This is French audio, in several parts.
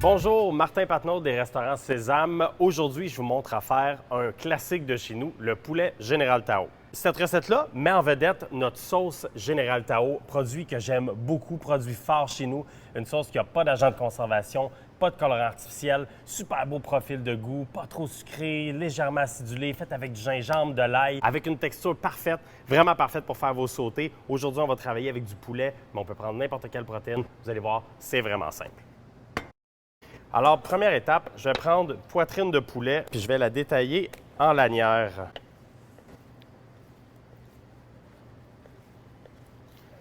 Bonjour, Martin Patnaud des restaurants Sésame. Aujourd'hui, je vous montre à faire un classique de chez nous, le poulet Général Tao. Cette recette-là met en vedette notre sauce Général Tao, produit que j'aime beaucoup, produit fort chez nous, une sauce qui n'a pas d'agent de conservation, pas de colorant artificiel, super beau profil de goût, pas trop sucré, légèrement acidulé, faite avec du gingembre, de l'ail, avec une texture parfaite, vraiment parfaite pour faire vos sautés. Aujourd'hui, on va travailler avec du poulet, mais on peut prendre n'importe quelle protéine. Vous allez voir, c'est vraiment simple. Alors, première étape, je vais prendre poitrine de poulet, puis je vais la détailler en lanières.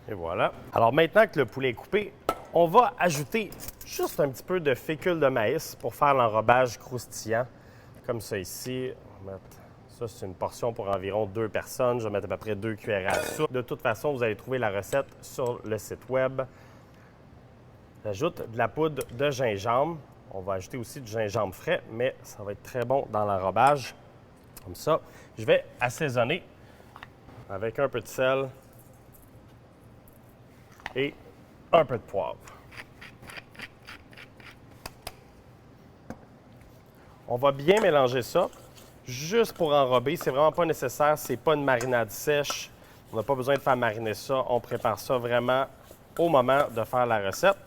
Et voilà. Alors maintenant que le poulet est coupé, on va ajouter juste un petit peu de fécule de maïs pour faire l'enrobage croustillant, comme ça ici. On va mettre... Ça, c'est une portion pour environ 2 personnes. Je vais mettre à peu près 2 cuillères à soupe. De toute façon, vous allez trouver la recette sur le site web. J'ajoute de la poudre de gingembre. On va ajouter aussi du gingembre frais, mais ça va être très bon dans l'enrobage. Comme ça. Je vais assaisonner avec un peu de sel et un peu de poivre. On va bien mélanger ça, juste pour enrober. C'est vraiment pas nécessaire, c'est pas une marinade sèche. On n'a pas besoin de faire mariner ça. On prépare ça vraiment au moment de faire la recette.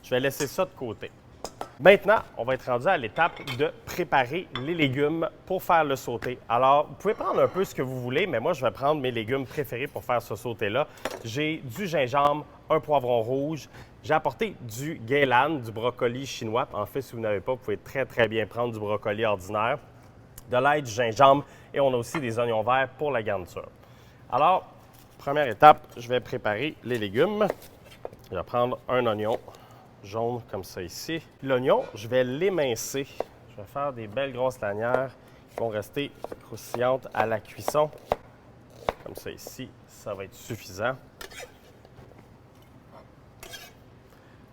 Je vais laisser ça de côté. Maintenant, on va être rendu à l'étape de préparer les légumes pour faire le sauté. Alors, vous pouvez prendre un peu ce que vous voulez, mais moi, je vais prendre mes légumes préférés pour faire ce sauté-là. J'ai du gingembre, un poivron rouge. J'ai apporté du gailan, du brocoli chinois. En fait, si vous n'avez pas, vous pouvez très bien prendre du brocoli ordinaire, de l'ail, du gingembre et on a aussi des oignons verts pour la garniture. Alors, première étape, je vais préparer les légumes. Je vais prendre un oignon jaune comme ça ici. L'oignon, je vais l'émincer. Je vais faire des belles grosses lanières qui vont rester croustillantes à la cuisson. Comme ça ici, ça va être suffisant.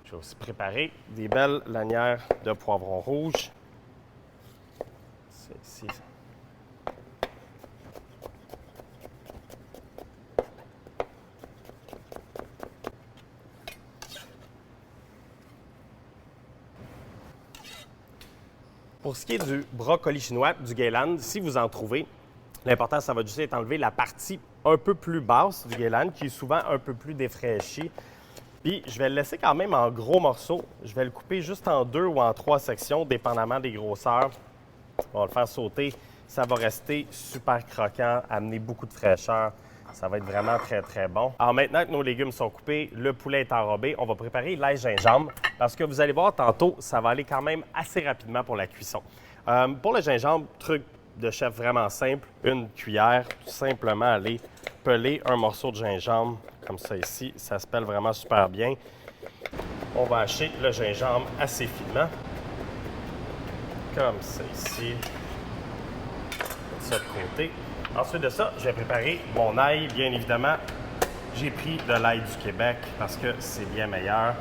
Je vais aussi préparer des belles lanières de poivron rouge. Ça ici. Pour ce qui est du brocoli chinois, du gailan, si vous en trouvez, l'important, ça va juste être d'enlever la partie un peu plus basse du gailan, qui est souvent un peu plus défraîchie. Puis, je vais le laisser quand même en gros morceaux. Je vais le couper juste en 2 ou en 3 sections, dépendamment des grosseurs. On va le faire sauter. Ça va rester super croquant, amener beaucoup de fraîcheur. Ça va être vraiment très bon. Alors maintenant que nos légumes sont coupés, le poulet est enrobé, on va préparer l'ail gingembre parce que vous allez voir tantôt, ça va aller quand même assez rapidement pour la cuisson. Pour le gingembre, truc de chef vraiment simple, une cuillère, tout simplement aller peler un morceau de gingembre comme ça ici. Ça se pèle vraiment super bien. On va hacher le gingembre assez finement, comme ça ici. Mettre ça de côté. Ensuite de ça, je vais préparer mon ail. Bien évidemment, j'ai pris de l'ail du Québec parce que c'est bien meilleur.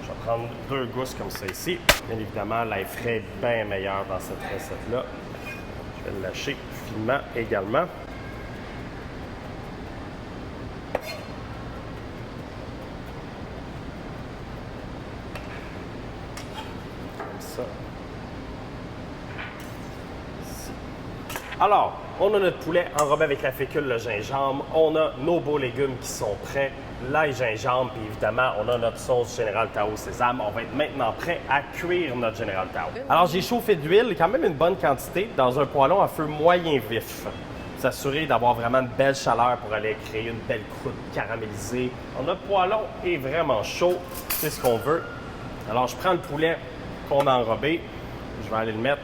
Je vais prendre 2 gousses comme ça ici. Bien évidemment, l'ail frais est bien meilleur dans cette recette-là. Je vais le lâcher finement également. Comme ça. Ici. Alors, on a notre poulet enrobé avec la fécule, le gingembre. On a nos beaux légumes qui sont prêts. L'ail, gingembre, puis évidemment, on a notre sauce Général Tao Sésame. On va être maintenant prêt à cuire notre Général Tao. Alors, j'ai chauffé d'huile, quand même une bonne quantité, dans un poêlon à feu moyen vif. S'assurer d'avoir vraiment une belle chaleur pour aller créer une belle croûte caramélisée. Notre poêlon est vraiment chaud, c'est ce qu'on veut. Alors, je prends le poulet qu'on a enrobé. Je vais aller le mettre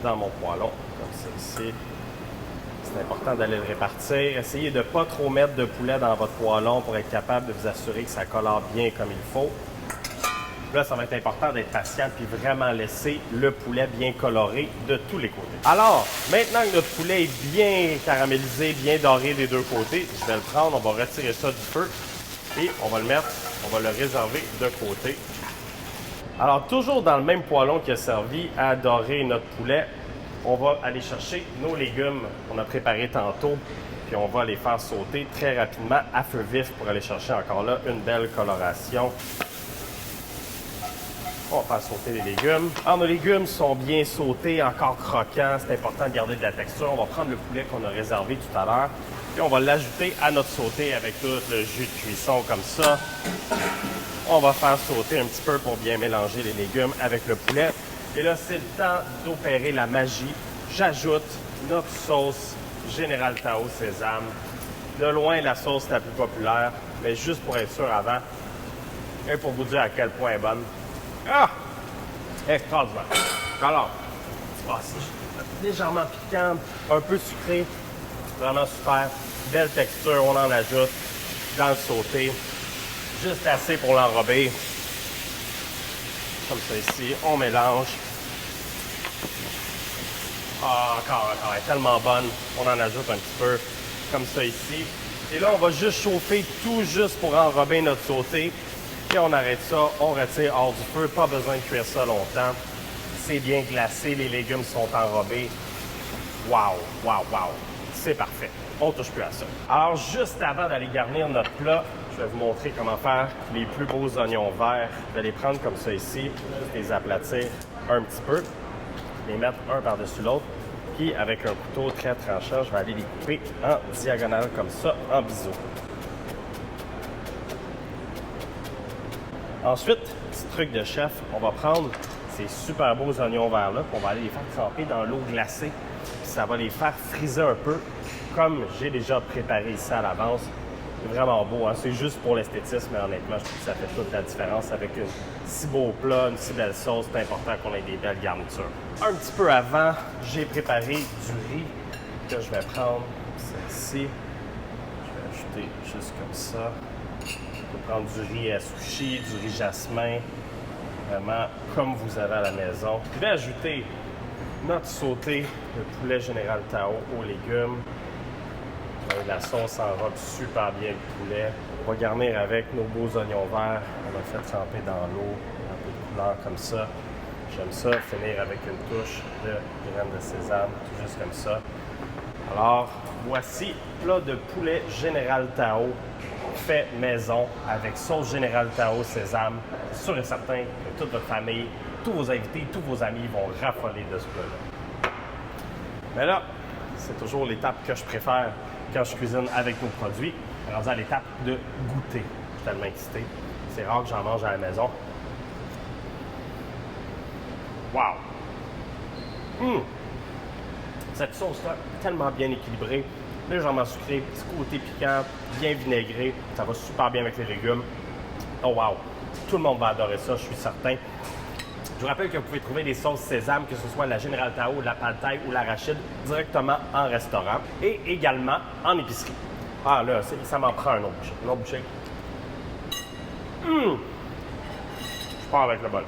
dans mon poêlon, comme ça ici. C'est important d'aller le répartir. Essayez de ne pas trop mettre de poulet dans votre poêlon pour être capable de vous assurer que ça colore bien comme il faut. Là, ça va être important d'être patient puis vraiment laisser le poulet bien coloré de tous les côtés. Alors, maintenant que notre poulet est bien caramélisé, bien doré des 2 côtés, je vais le prendre, on va retirer ça du feu et on va le mettre, on va le réserver de côté. Alors, toujours dans le même poêlon qui a servi à dorer notre poulet, on va aller chercher nos légumes qu'on a préparés tantôt, puis on va les faire sauter très rapidement à feu vif pour aller chercher encore là une belle coloration. On va faire sauter les légumes. Alors, nos légumes sont bien sautés, encore croquants. C'est important de garder de la texture. On va prendre le poulet qu'on a réservé tout à l'heure. Puis on va l'ajouter à notre sauté avec tout le jus de cuisson comme ça. On va faire sauter un petit peu pour bien mélanger les légumes avec le poulet. Et là, c'est le temps d'opérer la magie. J'ajoute notre sauce Général Tao Sésame. De loin, la sauce la plus populaire, mais juste pour être sûr avant, et pour vous dire à quel point elle est bonne. Ah! Extraordinaire. Alors, c'est légèrement piquant, un peu sucré, vraiment super. Belle texture, on en ajoute dans le sauté. Juste assez pour l'enrober. Comme ça ici, on mélange. Ah, encore, elle est tellement bonne. On en ajoute un petit peu, comme ça ici. Et là, on va juste chauffer tout juste pour enrober notre sauté. Et on arrête ça, on retire hors du feu. Pas besoin de cuire ça longtemps. C'est bien glacé, les légumes sont enrobés. Wow, wow, wow. C'est parfait. On touche plus à ça. Alors, juste avant d'aller garnir notre plat, je vais vous montrer comment faire les plus beaux oignons verts. Je vais les prendre comme ça ici, juste les aplatir un petit peu, les mettre un par-dessus l'autre. Puis, avec un couteau très tranchant, je vais aller les couper en diagonale comme ça, en biseau. Ensuite, petit truc de chef, on va prendre ces super beaux oignons verts-là, puis on va aller les faire tremper dans l'eau glacée. Puis ça va les faire friser un peu, comme j'ai déjà préparé ici à l'avance. C'est vraiment beau, hein? C'est juste pour l'esthétisme, mais honnêtement, je trouve que ça fait toute la différence avec un si beau plat, une si belle sauce. C'est important qu'on ait des belles garnitures. Un petit peu avant, j'ai préparé du riz que je vais prendre. Celle-ci, je vais ajouter juste comme ça. Je vais prendre du riz à sushi, du riz jasmin, vraiment comme vous avez à la maison. Je vais ajouter notre sauté de poulet Général Tao aux légumes. La sauce enrobe super bien le poulet. On va garnir avec nos beaux oignons verts. On a fait tremper dans l'eau, un peu de couleur comme ça. J'aime ça, finir avec une touche de graines de sésame, tout juste comme ça. Alors, voici plat de poulet Général Tao fait maison avec sauce Général Tao Sésame. C'est sûr et certain que toute votre famille, tous vos invités, tous vos amis vont raffoler de ce plat-là. Mais là, c'est toujours l'étape que je préfère quand je cuisine avec nos produits, rendu à l'étape de goûter. Je suis tellement excité. C'est rare que j'en mange à la maison. Wow! Cette sauce-là, tellement bien équilibrée, légèrement sucrée, petit côté piquant, bien vinaigré. Ça va super bien avec les légumes. Oh wow! Tout le monde va adorer ça, je suis certain. Je vous rappelle que vous pouvez trouver des sauces sésame, que ce soit la Général Tao, la Pad Thai ou l'arachide, directement en restaurant et également en épicerie. Ah là, ça m'en prend un autre bouchée. Je pars avec le bol.